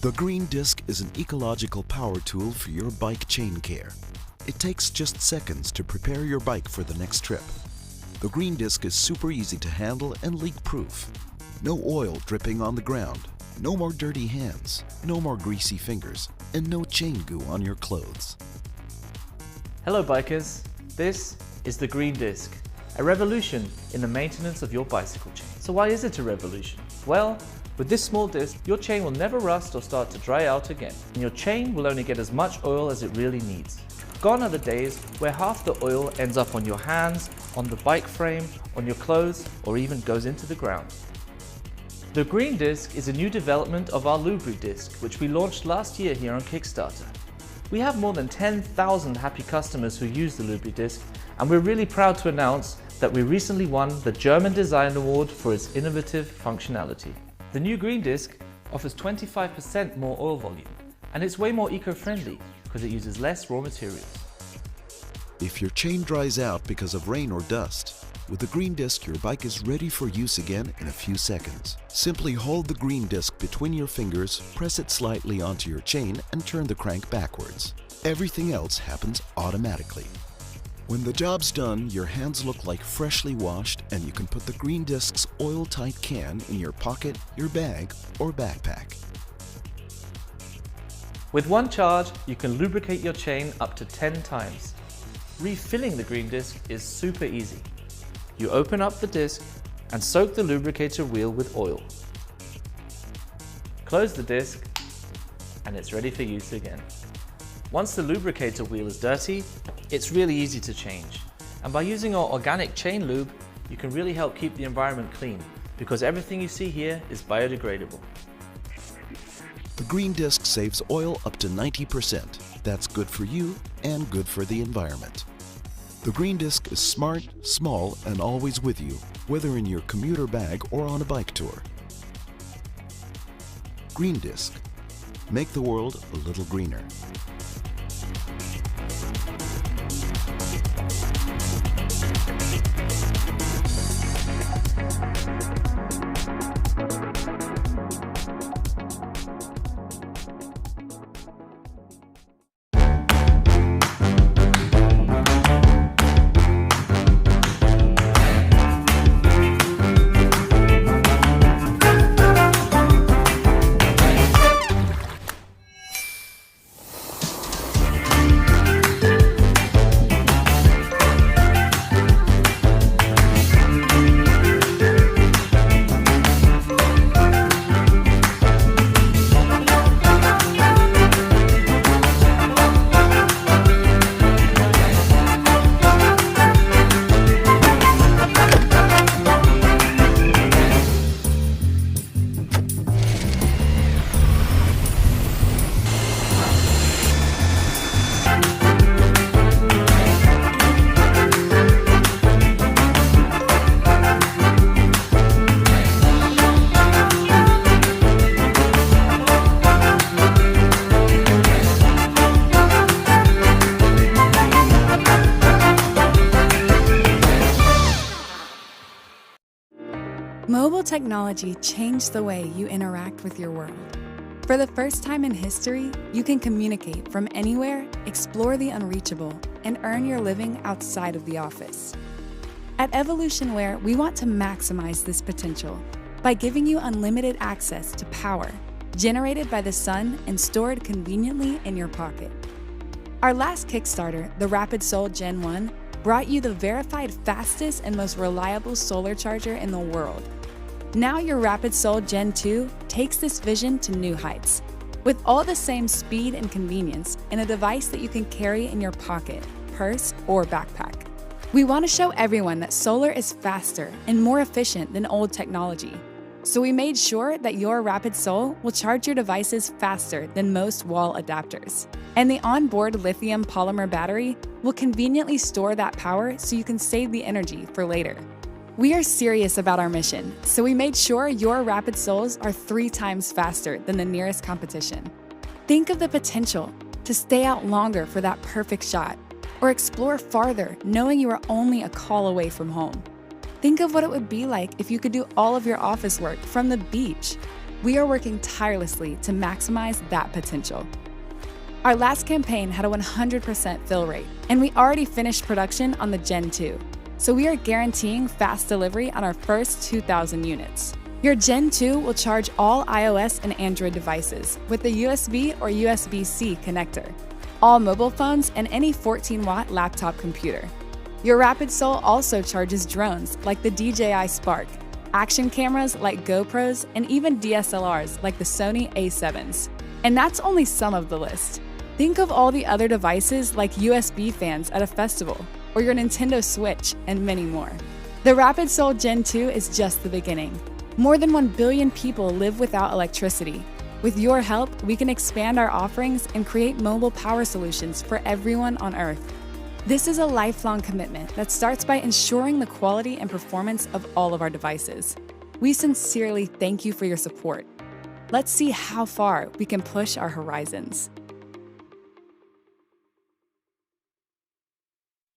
The Green Disc is an ecological power tool for your bike chain care. It takes just seconds to prepare your bike for the next trip. The Green Disc is super easy to handle and leak-proof. No oil dripping on the ground, no more dirty hands, no more greasy fingers, and no chain goo on your clothes. Hello bikers, this is the Green Disc, a revolution in the maintenance of your bicycle chain. So why is it a revolution? Well, with this small disc, your chain will never rust or start to dry out again, and your chain will only get as much oil as it really needs. Gone are the days where half the oil ends up on your hands, on the bike frame, on your clothes, or even goes into the ground. The Green Disc is a new development of our Lubri disc, which we launched last year here on Kickstarter. We have more than 10,000 happy customers who use the Lubri disc, and we're really proud to announce that we recently won the German Design Award for its innovative functionality. The new Green Disc offers 25% more oil volume, and it's way more eco-friendly because it uses less raw materials. If your chain dries out because of rain or dust, with the Green Disc your bike is ready for use again in a few seconds. Simply hold the Green Disc between your fingers, press it slightly onto your chain and turn the crank backwards. Everything else happens automatically. When the job's done, your hands look like freshly washed and you can put the Green Disc's oil-tight can in your pocket, your bag, or backpack. With one charge, you can lubricate your chain up to 10 times. Refilling the Green Disc is super easy. You open up the disc and soak the lubricator wheel with oil. Close the disc and it's ready for use again. Once the lubricator wheel is dirty, it's really easy to change. And by using our organic chain lube, you can really help keep the environment clean because everything you see here is biodegradable. The Green Disc saves oil up to 90%. That's good for you and good for the environment. The Green Disc is smart, small, and always with you, whether in your commuter bag or on a bike tour. Green Disc. Make the world a little greener. Mobile technology changed the way you interact with your world. For the first time in history, you can communicate from anywhere, explore the unreachable, and earn your living outside of the office. At Evolution Wear, we want to maximize this potential by giving you unlimited access to power generated by the sun and stored conveniently in your pocket. Our last Kickstarter, the Rapid Sol Gen 1, brought you the verified fastest and most reliable solar charger in the world. Now your Rapid Sol Gen 2 takes this vision to new heights, with all the same speed and convenience in a device that you can carry in your pocket, purse, or backpack. We want to show everyone that solar is faster and more efficient than old technology. So we made sure that your Rapid Sol will charge your devices faster than most wall adapters. And the onboard lithium polymer battery will conveniently store that power so you can save the energy for later. We are serious about our mission, so we made sure your Rapid Sols are 3 times faster than the nearest competition. Think of the potential to stay out longer for that perfect shot, or explore farther knowing you are only a call away from home. Think of what it would be like if you could do all of your office work from the beach. we are working tirelessly to maximize that potential. Our last campaign had a 100% fill rate, and we already finished production on the Gen 2, so we are guaranteeing fast delivery on our first 2,000 units. Your Gen 2 will charge all iOS and Android devices with the USB or USB-C connector, all mobile phones, and any 14-watt laptop computer. Your Rapid Sol also charges drones like the DJI Spark, action cameras like GoPros, and even DSLRs like the Sony A7s. And that's only some of the list. Think of all the other devices like USB fans at a festival, or your Nintendo Switch, and many more. The Rapid Sol Gen 2 is just the beginning. More than 1 billion people live without electricity. With your help, we can expand our offerings and create mobile power solutions for everyone on Earth. This is a lifelong commitment that starts by ensuring the quality and performance of all of our devices. We sincerely thank you for your support. Let's see how far we can push our horizons.